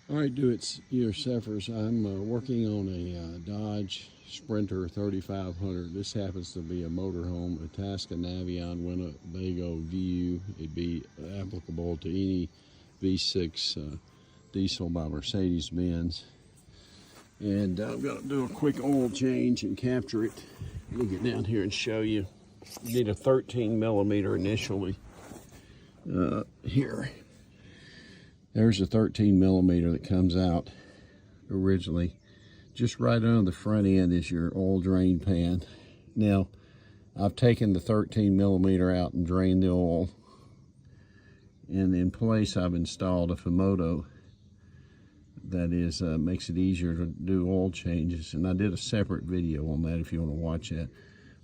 All right, do-it-yourselfers. I'm working on a Dodge Sprinter 3500. This happens to be a motorhome, a Itasca Navion Winnebago View. It'd be applicable to any V6 diesel by Mercedes-Benz. And I'm going to do a quick oil change and capture it. Let me get down here and show you. You need a 13 millimeter initially. Here. There's a 13 millimeter that comes out originally. Just right under the front end is your oil drain pan. Now, I've taken the 13 millimeter out and drained the oil. And in place, I've installed a Fumoto that is makes it easier to do oil changes. And I did a separate video on that if you want to watch that.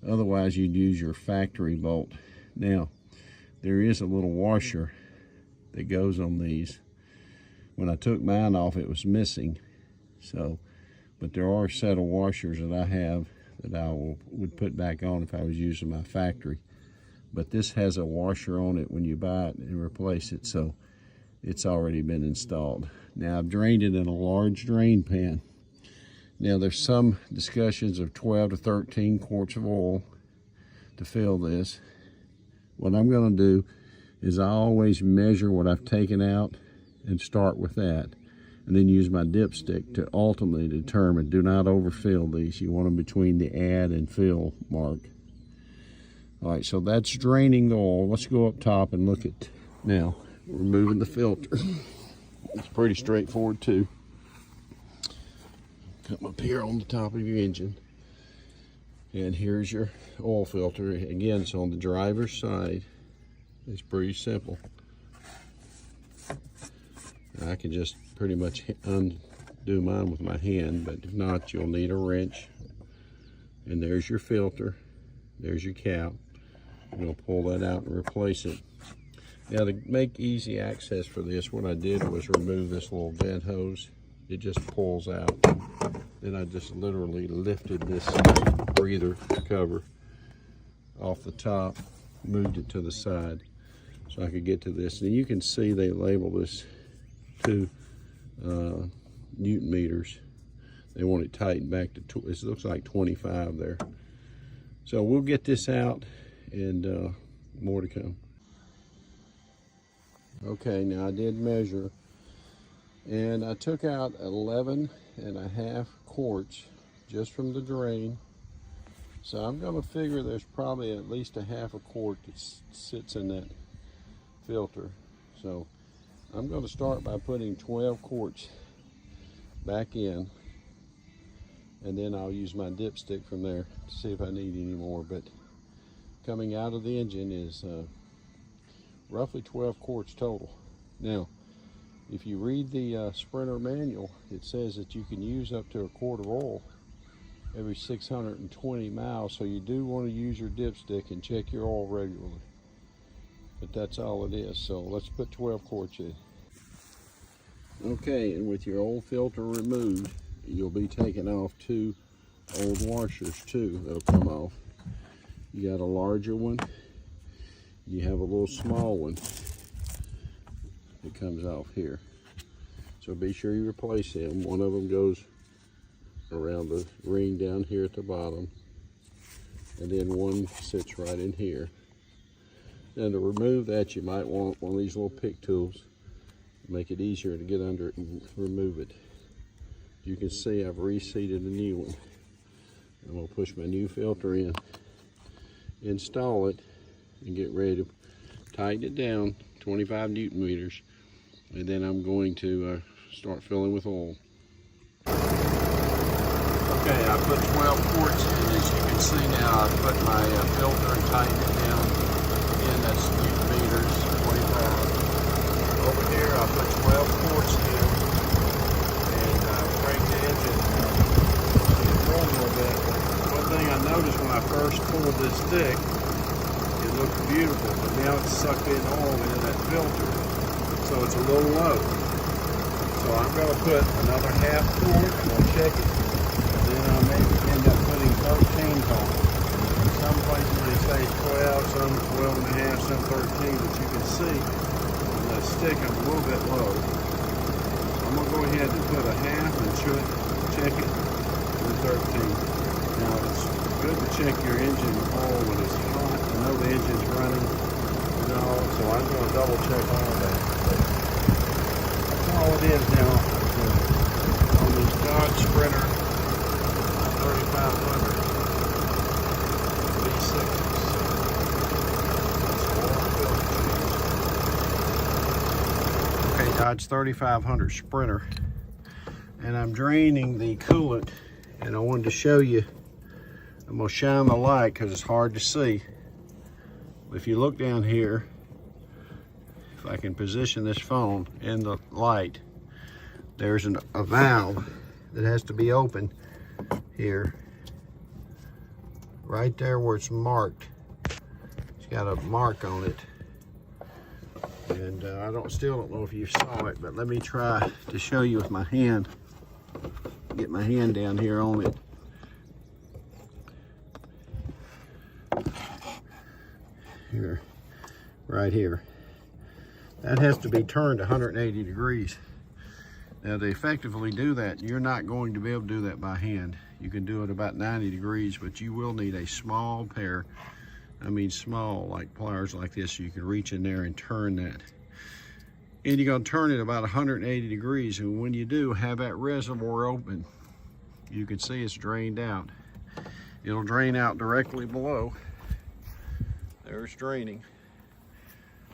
Otherwise, you'd use your factory bolt. Now, there is a little washer that goes on these. When I took mine off, it was missing. But there are a set of washers that I have that I would put back on if I was using my factory. But this has a washer on it when you buy it and replace it, so it's already been installed. Now I've drained it in a large drain pan. Now there's some discussions of 12 to 13 quarts of oil to fill this. What I'm going to do is I always measure what I've taken out and start with that, and then use my dipstick to ultimately determine. Do not overfill these. You want them between the add and fill mark. All right, so that's draining the oil. Let's go up top and look at now removing the filter. It's pretty straightforward too. Come up here on the top of your engine, and here's your oil filter. Again, it's on the driver's side. It's pretty simple. I can just pretty much undo mine with my hand, but if not, you'll need a wrench. And there's your filter. There's your cap. I'm going to pull that out and replace it. Now, to make easy access for this, what I did was remove this little vent hose. It just pulls out. Then I just literally lifted this breather cover off the top, moved it to the side so I could get to this. And you can see they label this 2 Newton meters. They want it tightened back to, it looks like 25 there. So we'll get this out, and more to come. Okay, now I did measure, and I took out 11.5 quarts just from the drain. So I'm going to figure there's probably at least a half a quart that sits in that filter. So I'm going to start by putting 12 quarts back in, and then I'll use my dipstick from there to see if I need any more. But coming out of the engine is roughly 12 quarts total. Now, if you read the Sprinter manual, it says that you can use up to a quart of oil every 620 miles, so you do want to use your dipstick and check your oil regularly. But that's all it is. So let's put 12 quarts in. Okay, and with your old filter removed, you'll be taking off 2 old washers too that'll come off. You got a larger one, you have a little small one that comes off here. So be sure you replace them. One of them goes around the ring down here at the bottom, and then one sits right in here. And to remove that, you might want one of these little pick tools. Make it easier to get under it and remove it. You can see I've reseated a new one. I'm going to push my new filter in, install it, and get ready to tighten it down 25 Newton meters, and then I'm going to start filling with oil. Okay, I put 12 quarts in. As you can see now, I've put my filter and tightened it down. Again, that's Newton meters, 25. Over here, I put 12 quarts in, and crank the engine and roll a little bit. One thing I noticed when I first pulled this stick, it looked beautiful, but now it's sucked in oil into that filter, so it's a little low. So I'm going to put another half quart, I'm going to check it, and then I may end up putting 13 on. Some places they say 12, some 12 and a half, some 13, but you can see the stick, I'm a little bit low. I'm going to go ahead and put a half and check it with 13. Now it's good to check your engine oil when it's hot. I know the engine's running and all, so I'm going to double check all that. But that's all it is now on this Dodge Sprinter 3500 V6s. Okay, Dodge 3500 Sprinter, and I'm draining the coolant, and I wanted to show you. I'm going to shine the light because it's hard to see. If you look down here, if I can position this phone in the light, there's a valve that has to be open here, right there where it's marked. It's got a mark on it, and I still don't know if you saw it, but let me try to show you with my hand. Get my hand down here on it. Here, right here. That has to be turned 180 degrees. Now to effectively do that, you're not going to be able to do that by hand. You can do it about 90 degrees, but you will need a small pair, I mean small, like pliers like this, so you can reach in there and turn that. And you're gonna turn it about 180 degrees, and when you do, have that reservoir open. You can see it's drained out. It'll drain out directly below. There's draining.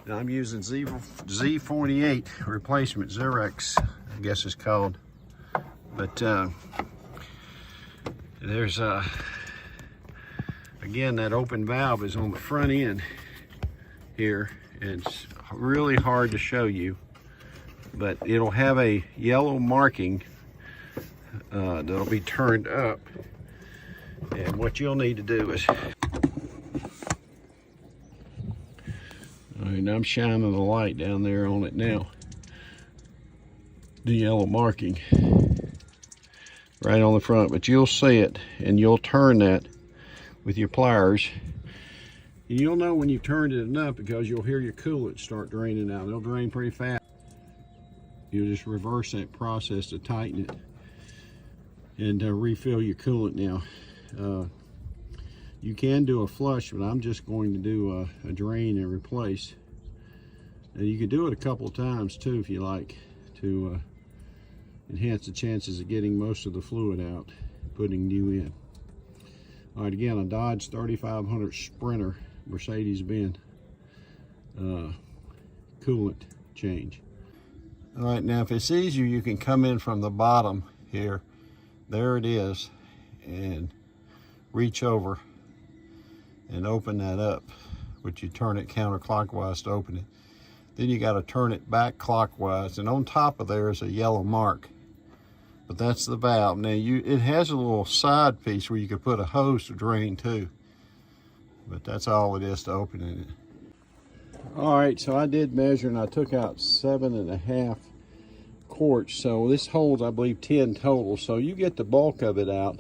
Now I'm using Z48 replacement, Xerox, I guess it's called. But there's again, that open valve is on the front end here. It's really hard to show you, but it'll have a yellow marking that'll be turned up. And what you'll need to do is, all right, I'm shining the light down there on it now. The yellow marking right on the front, but you'll see it, and you'll turn that with your pliers. And you'll know when you've turned it enough because you'll hear your coolant start draining out. It'll drain pretty fast. You'll just reverse that process to tighten it and refill your coolant now. You can do a flush, but I'm just going to do a drain and replace. And you can do it a couple of times too if you like, to enhance the chances of getting most of the fluid out, putting new in. All right, again, a Dodge 3500 Sprinter, Mercedes-Benz coolant change. All right, now if it's easier, you can come in from the bottom here. There it is, and reach over and open that up, which you turn it counterclockwise to open it. Then you got to turn it back clockwise, and on top of there is a yellow mark. But that's the valve. Now it has a little side piece where you could put a hose to drain too. But that's all it is to opening it. All right, so I did measure and I took out 7.5 quarts. So this holds, I believe, 10 total. So you get the bulk of it out.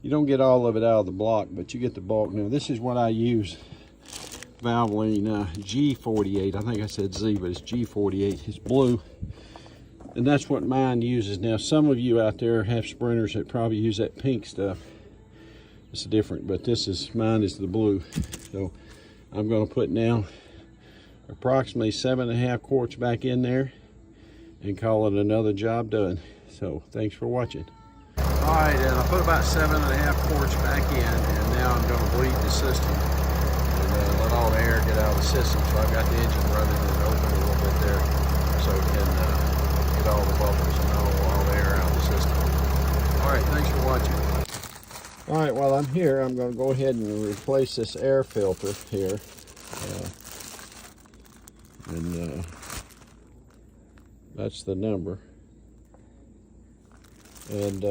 You don't get all of it out of the block, but you get the bulk. Now this is what I use. Valvoline G48. I think I said Z, but it's G48. It's blue. And that's what mine uses. Now, some of you out there have Sprinters that probably use that pink stuff. It's different, but mine is the blue. So I'm going to put now approximately 7.5 quarts back in there and call it another job done. So thanks for watching. All right, and I put about 7.5 quarts back in, and now I'm going to bleed the system and let all the air get out of the system. So I've got the engine running and open a little bit there, so it can all the bubbles and all the air out of the system. All right, thanks for watching. All right, while I'm here, I'm going to go ahead and replace this air filter here. That's the number. And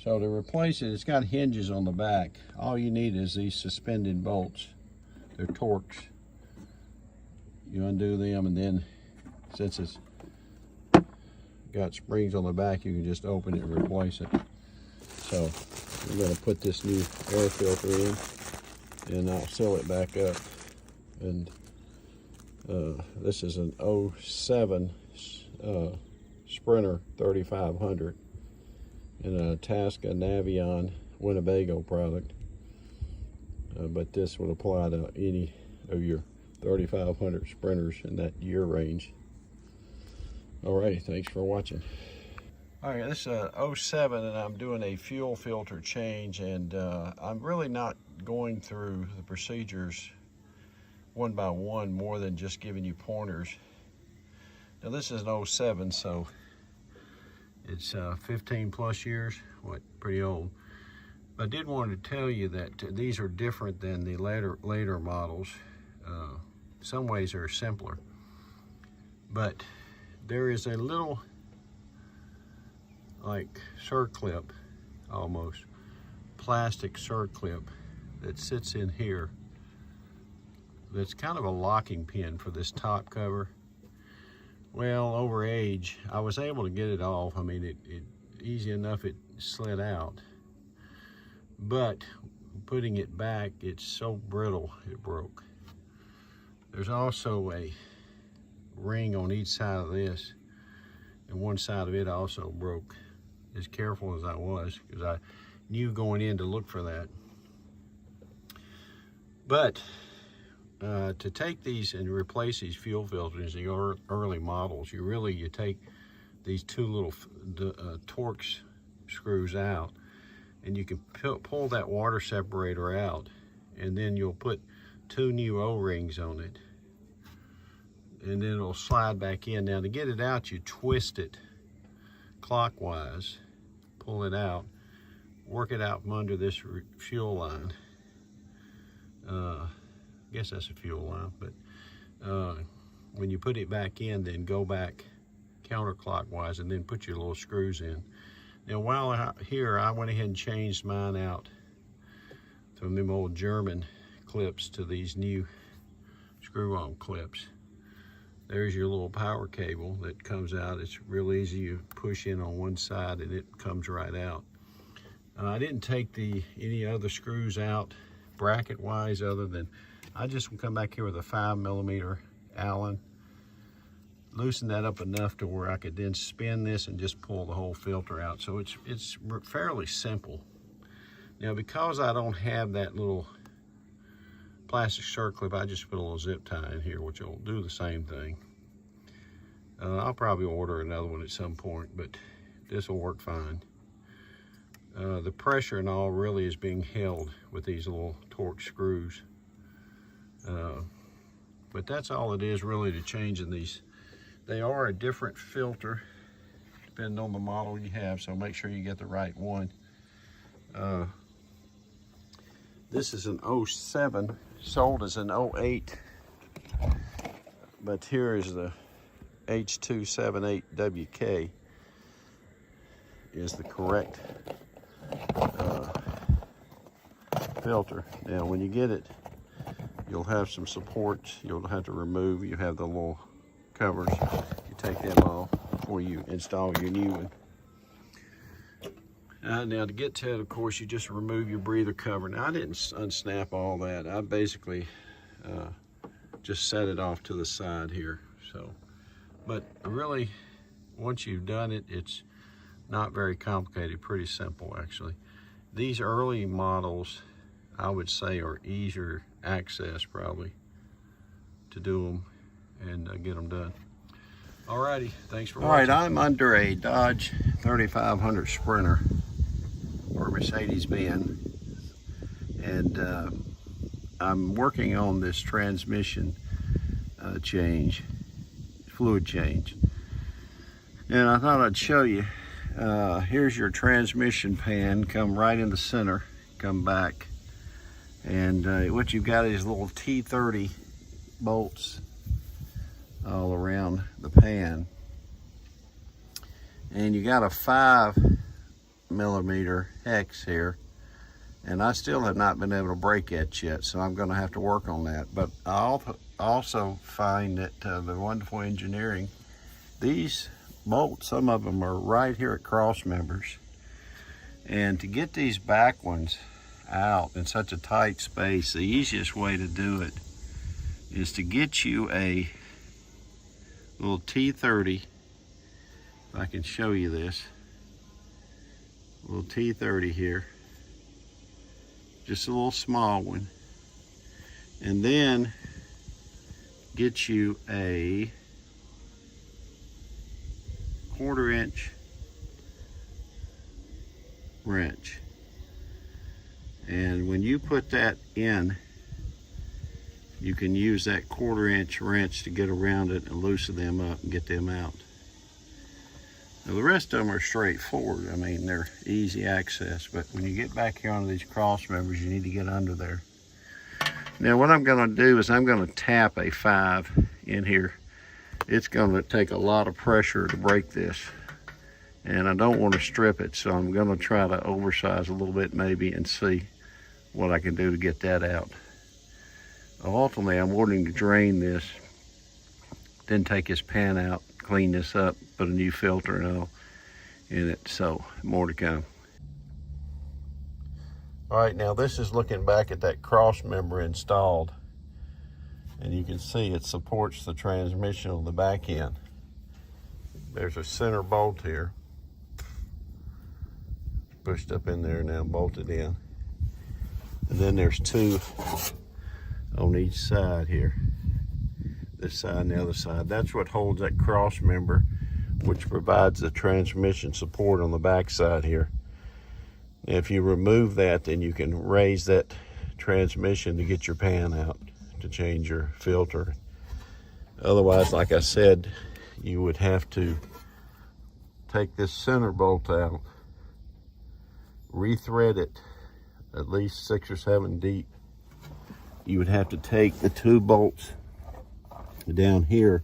so to replace it, it's got hinges on the back. All you need is these suspended bolts. They're Torx. You undo them, and then since it's got springs on the back, you can just open it and replace it. So I'm going to put this new air filter in, and I'll seal it back up. And this is an 07 Sprinter 3500 and a Tasca Navion Winnebago product. But this would apply to any of your 3500 Sprinters in that year range. Alrighty, thanks for watching. Alright, this is a 07 and I'm doing a fuel filter change, and I'm really not going through the procedures one by one more than just giving you pointers. Now this is an 07, so it's 15 plus years, pretty old. But I did want to tell you that these are different than the later models. Some ways they're simpler, but there is a little like circlip, almost plastic circlip that sits in here. That's kind of a locking pin for this top cover. Well, over age, I was able to get it off. I mean, it easy enough, it slid out. But putting it back, it's so brittle, it broke. There's also a ring on each side of this, and one side of it also broke. As careful as I was, because I knew going in to look for that. But to take these and replace these fuel filters, the early models, you take these two little Torx screws out, and you can pull that water separator out, and then you'll put two new O-rings on it, and then it'll slide back in. Now to get it out, you twist it clockwise, pull it out, work it out from under this fuel line. I guess that's a fuel line, but when you put it back in, then go back counterclockwise and then put your little screws in. Now while here, I went ahead and changed mine out from them old German clips to these new screw-on clips. There's your little power cable that comes out. It's real easy. You push in on one side and it comes right out. I didn't take any other screws out bracket-wise, other than I just will come back here with a 5mm Allen, loosen that up enough to where I could then spin this and just pull the whole filter out. So it's fairly simple. Now because I don't have that little plastic circlip, I just put a little zip tie in here, which will do the same thing. I'll probably order another one at some point, but this will work fine. The pressure and all really is being held with these little Torx screws. But that's all it is really to changing these. They are a different filter depending on the model you have, so make sure you get the right one. This is an 07, sold as an 08, but here is the H278WK is the correct filter. Now when you get it, you'll have some supports you'll have to remove. You have the little covers, you take them off before you install your new one. Now to get to it, of course, you just remove your breather cover. Now I didn't unsnap all that. I basically just set it off to the side here. So, but really, once you've done it, it's not very complicated, pretty simple actually. These early models, I would say, are easier access probably to do them and get them done. Alrighty, thanks for watching. Alright, I'm under a Dodge 3500 Sprinter, or Mercedes-Benz, and I'm working on this transmission fluid change. And I thought I'd show you. Here's your transmission pan, come right in the center, come back, and what you've got is little T30 bolts all around the pan, and you got a 5mm hex here, and I still have not been able to break that yet, so I'm going to have to work on that. But I also find that the wonderful engineering, these bolts, some of them are right here at cross members, and to get these back ones out in such a tight space, the easiest way to do it is to get you a little T30 if I can show you this. A little T30 here. Just a little small one. And then get you a 1/4 inch wrench. And when you put that in, you can use that 1/4 inch wrench to get around it and loosen them up and get them out. Now the rest of them are straightforward. I mean, they're easy access, but when you get back here onto these cross members, you need to get under there. Now what I'm gonna do is I'm gonna tap a 5 in here. It's gonna take a lot of pressure to break this, and I don't want to strip it, so I'm gonna try to oversize a little bit maybe and see what I can do to get that out. Ultimately, I'm wanting to drain this, then take this pan out, clean this up, put a new filter and all in it, so more to come. All right, now this is looking back at that cross member installed, and you can see it supports the transmission on the back end. There's a center bolt here, pushed up in there now, bolted in. And then there's 2 on each side here. This side and the other side. That's what holds that cross member, which provides the transmission support on the back side here. If you remove that, then you can raise that transmission to get your pan out, to change your filter. Otherwise, like I said, you would have to take this center bolt out, rethread it at least 6 or 7 deep. You would have to take the 2 bolts down here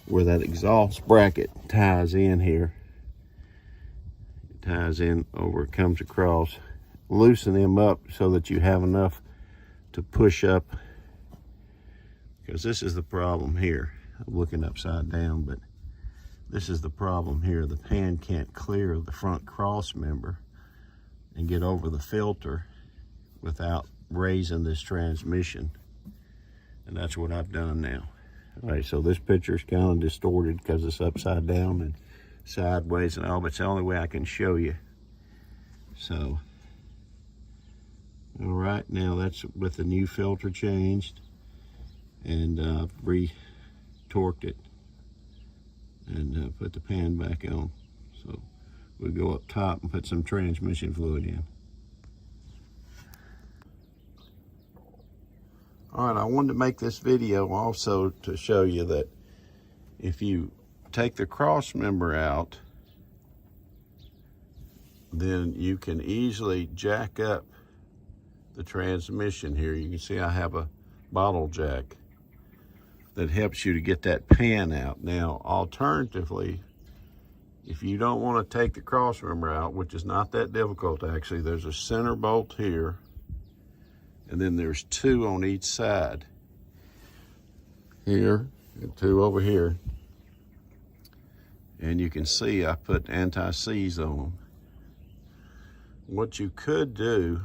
where that exhaust bracket ties in here. It ties in over, it comes across. Loosen them up so that you have enough to push up, because this is the problem here. I'm looking upside down, but this is the problem here. The pan can't clear the front cross member and get over the filter without raising this transmission, and that's what I've done now. All right, so this picture is kind of distorted because it's upside down and sideways and all, but it's the only way I can show you. So, all right, now that's with the new filter changed, and re-torqued it and put the pan back on. So we'll go up top and put some transmission fluid in. All right, I wanted to make this video also to show you that if you take the cross member out, then you can easily jack up the transmission here. You can see I have a bottle jack that helps you to get that pan out. Now, alternatively, if you don't want to take the cross member out, which is not that difficult actually, there's a center bolt here, and then there's 2 on each side here and 2 over here, and you can see I put anti-seize on them. What you could do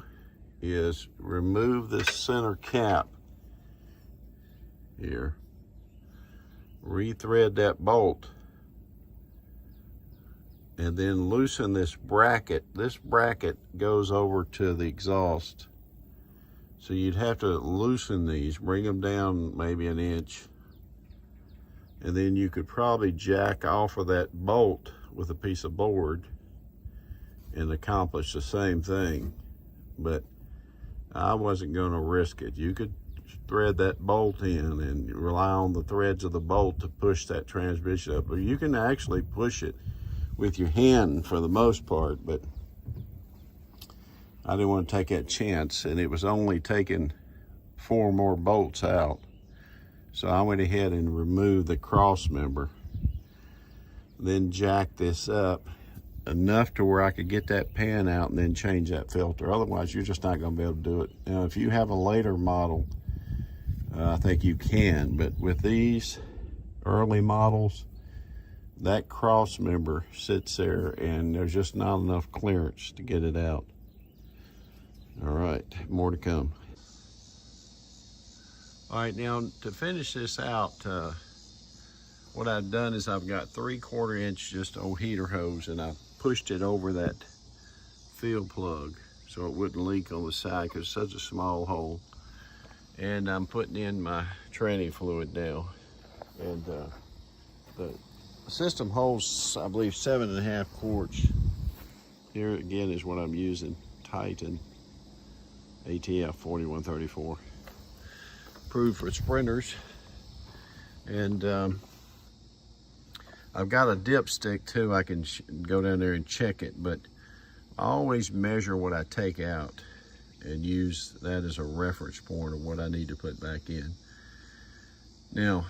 is remove this center cap here, rethread that bolt, and then loosen this bracket. This bracket goes over to the exhaust. So you'd have to loosen these, bring them down maybe 1 inch, and then you could probably jack off of that bolt with a piece of board and accomplish the same thing. But I wasn't going to risk it. You could thread that bolt in and rely on the threads of the bolt to push that transmission up. Or you can actually push it with your hand for the most part, but I didn't want to take that chance, and it was only taking 4 more bolts out. So I went ahead and removed the cross member, then jacked this up enough to where I could get that pan out and then change that filter. Otherwise, you're just not going to be able to do it. Now, if you have a later model, I think you can, but with these early models, that cross member sits there and there's just not enough clearance to get it out. All right, more to come. All right, now to finish this out, what I've done is I've got 3/4 inch just old heater hose, and I pushed it over that field plug so it wouldn't leak on the side because it's such a small hole. And I'm putting in my tranny fluid now. And the system holds, I believe, 7.5 quarts. Here again is what I'm using, Titan ATF 4134. Approved for sprinters. And I've got a dipstick too. I can go down there and check it, but I always measure what I take out and use that as a reference point of what I need to put back in. Now,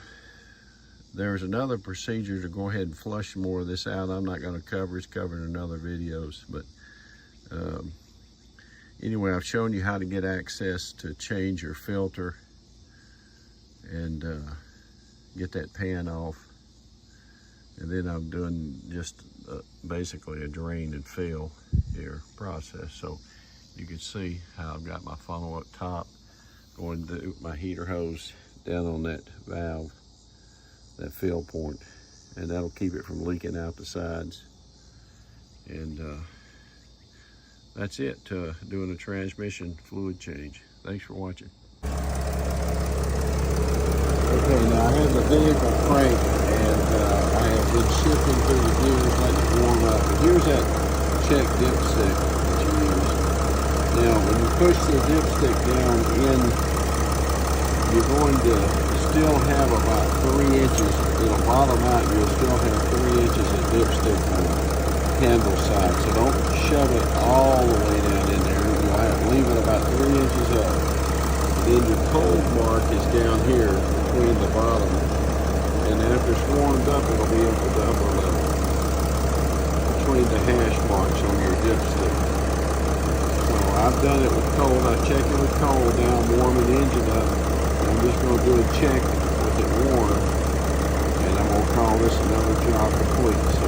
there's another procedure to go ahead and flush more of this out. I'm not going to cover, it's covered in other videos, but anyway, I've shown you how to get access to change your filter and get that pan off. And then I'm doing just basically a drain and fill here process. So you can see how I've got my funnel up top, going through my heater hose down on that valve, that fill point, and that'll keep it from leaking out the sides. And that's it, doing a transmission fluid change. Thanks for watching. Okay, now I have the vehicle cranked, and I have been shifting through the gears, letting it warm up. But here's that check dipstick that you use. Now, when you push the dipstick down in, you're going to still have about 3 inches. It'll bottom out, you'll still have 3 inches of dipstick on the handle side. So don't shove it all the way down in there. You'll have to leave it about 3 inches up. Then your cold mark is down here between the bottom, and after it's warmed up, it'll be up at the upper level between the hash marks on your dipstick. So I've done it with cold. I check it with cold now, I'm warming the engine up. I'm just going to do a check with it warm, and I'm going to call this another job complete. So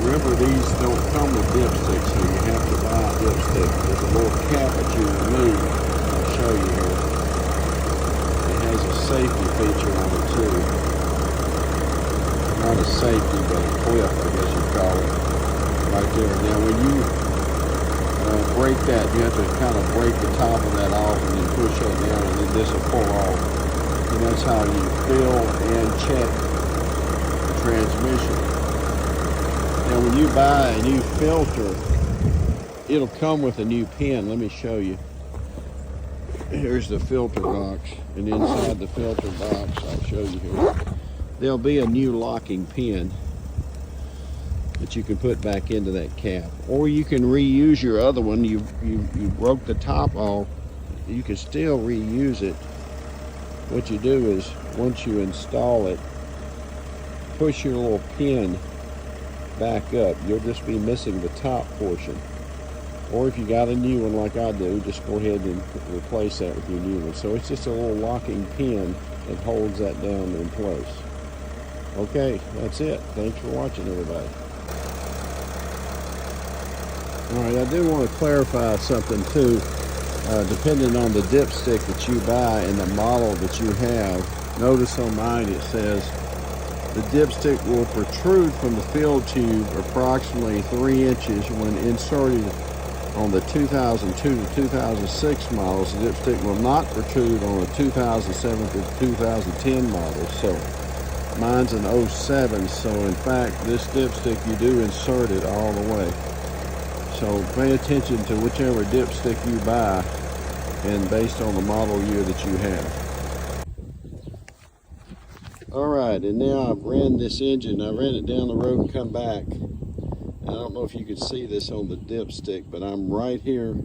remember, these don't come with dipsticks, so you have to buy a dipstick. There's a little cap that you remove. I'll show you here. It has a safety feature on it too. Not a safety, but a clip, I guess you'd call it. Right there. Now when you break that, you have to kind of break the top of that off and then push that down, and then this will pull off. And that's how you fill and check the transmission. Now when you buy a new filter, it'll come with a new pin. Let me show you. Here's the filter box, and inside the filter box, I'll show you here, there'll be a new locking pin that you can put back into that cap. Or you can reuse your other one. You broke the top off, you can still reuse it. What you do is, once you install it, push your little pin back up. You'll just be missing the top portion. Or if you got a new one like I do, just go ahead and replace that with your new one. So it's just a little locking pin that holds that down in place. Okay, that's it. Thanks for watching, everybody. All right, I do want to clarify something too. Depending on the dipstick that you buy and the model that you have, notice on mine it says the dipstick will protrude from the fill tube approximately 3 inches when inserted. On the 2002 to 2006 models, the dipstick will not protrude on the 2007 to 2010 models. So mine's an 07, so in fact this dipstick you do insert it all the way. So pay attention to whichever dipstick you buy and based on the model year that you have. Alright, and now I've ran this engine. I ran it down the road and come back. I don't know if you can see this on the dipstick, but I'm right here,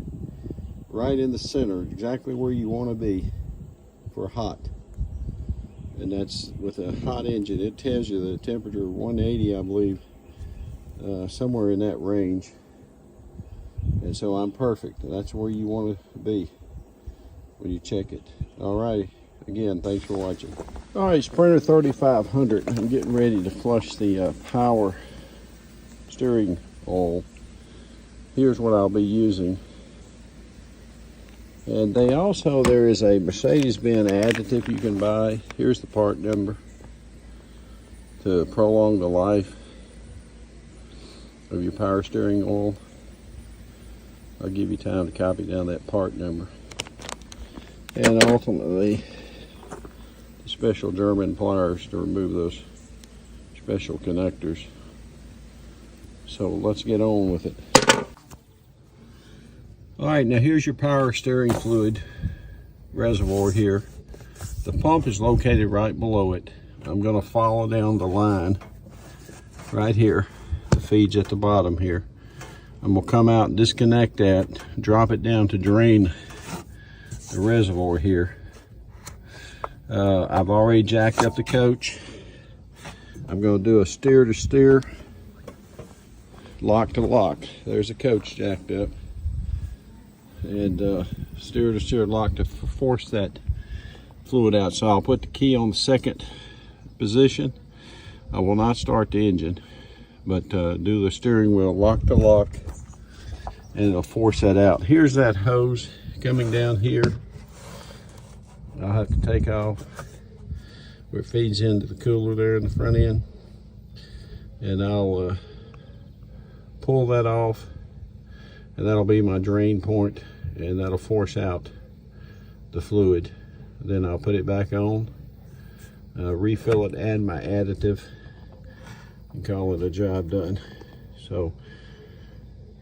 right in the center, exactly where you want to be for hot. And that's with a hot engine. It tells you the temperature 180, I believe, somewhere in that range. And so I'm perfect. That's where you want to be when you check it. All right. Again, thanks for watching. All right, Sprinter 3500. I'm getting ready to flush the power steering oil. Here's what I'll be using. And there is a Mercedes-Benz additive you can buy. Here's the part number. to prolong the life of your power steering oil, I'll give you time to copy down that part number. And ultimately, the special German pliers to remove those special connectors. So let's get on with it. All right, now here's your power steering fluid reservoir here. The pump is located right below it. I'm going to follow down the line right here. The feed's at the bottom here. I'm going to come out and disconnect that, drop it down to drain the reservoir here. I've already jacked up the coach. I'm going to do a steer to steer, lock to lock. There's the coach jacked up. And steer to steer, lock to force that fluid out. So I'll put the key on the second position. I will not start the engine, but do the steering wheel lock to lock, and it'll force that out. Here's that hose coming down here. I'll have to take off where it feeds into the cooler there in the front end, and I'll pull that off, and that'll be my drain point, and that'll force out the fluid. Then I'll put it back on, refill it, add my additive, and call it a job done. So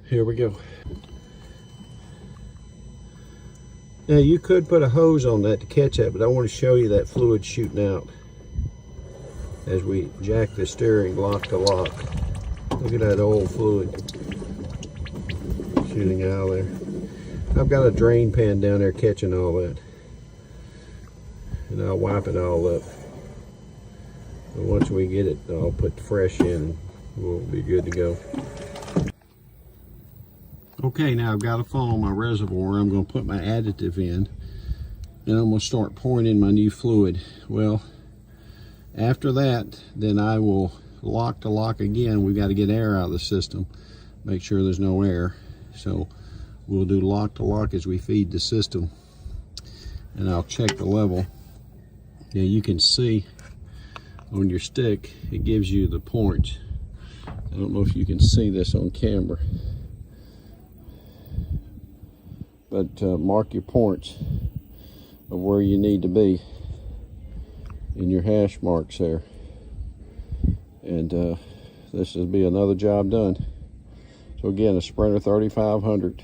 here we go. Now you could put a hose on that to catch that, but I want to show you that fluid shooting out as we jack the steering lock to lock. Look at that old fluid shooting out of there. I've got a drain pan down there catching all that, and I'll wipe it all up. And once we get it, I'll put the fresh in and we'll be good to go. Okay, now I've got a funnel on my reservoir. I'm going to put my additive in, and I'm going to start pouring in my new fluid. Well, after that, then I will lock to lock again. We've got to get air out of the system, make sure there's no air. So we'll do lock to lock as we feed the system, and I'll check the level. Now you can see on your stick, it gives you the points. I don't know if you can see this on camera, but mark your points of where you need to be in your hash marks there. And this will be another job done. So again, a Sprinter 3500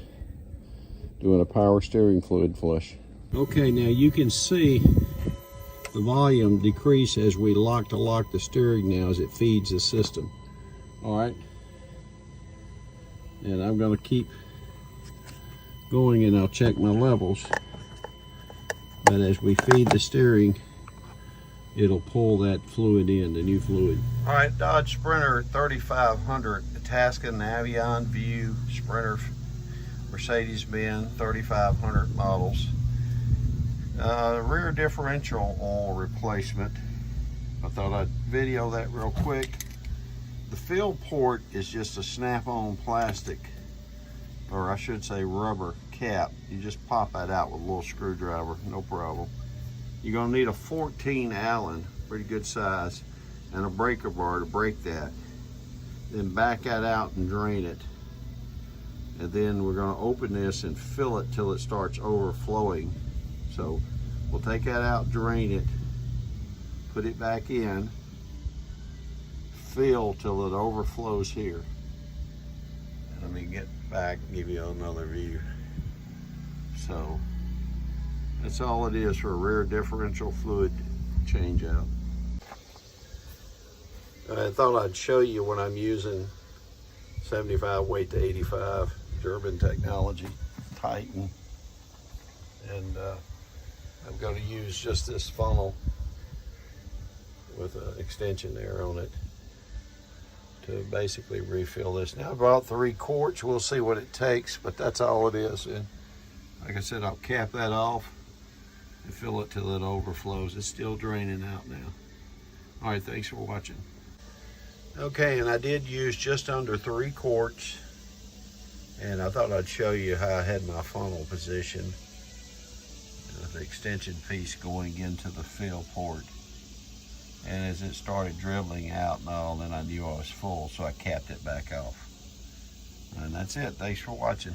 doing a power steering fluid flush. Okay, now you can see the volume decrease as we lock to lock the steering now as it feeds the system. All right, and I'm going to keep going, and I'll check my levels. But as we feed the steering, it'll pull that fluid in, the new fluid. All right, Dodge Sprinter 3500, Itasca Navion View Sprinter, Mercedes-Benz 3500 models. Rear differential oil replacement. I thought I'd video that real quick. The fill port is just a snap-on plastic, or I should say rubber cap. You just pop that out with a little screwdriver, no problem. You're gonna need a 14 Allen, pretty good size, and a breaker bar to break that. Then back that out and drain it. And then we're gonna open this and fill it till it starts overflowing. So we'll take that out, drain it, put it back in, fill till it overflows here. And let me get back and give you another view. So that's all it is for a rear differential fluid change out. I thought I'd show you when I'm using 75 weight to 85 German technology, Titan. And I'm going to use just this funnel with an extension there on it to basically refill this. Now I brought 3 quarts. We'll see what it takes, but that's all it is. And like I said, I'll cap that off and fill it till it overflows. It's still draining out now. All right, thanks for watching. Okay, and I did use just under 3 quarts, and I thought I'd show you how I had my funnel positioned. The extension piece going into the fill port. And as it started dribbling out and all, then I knew I was full, so I capped it back off. And that's it. Thanks for watching.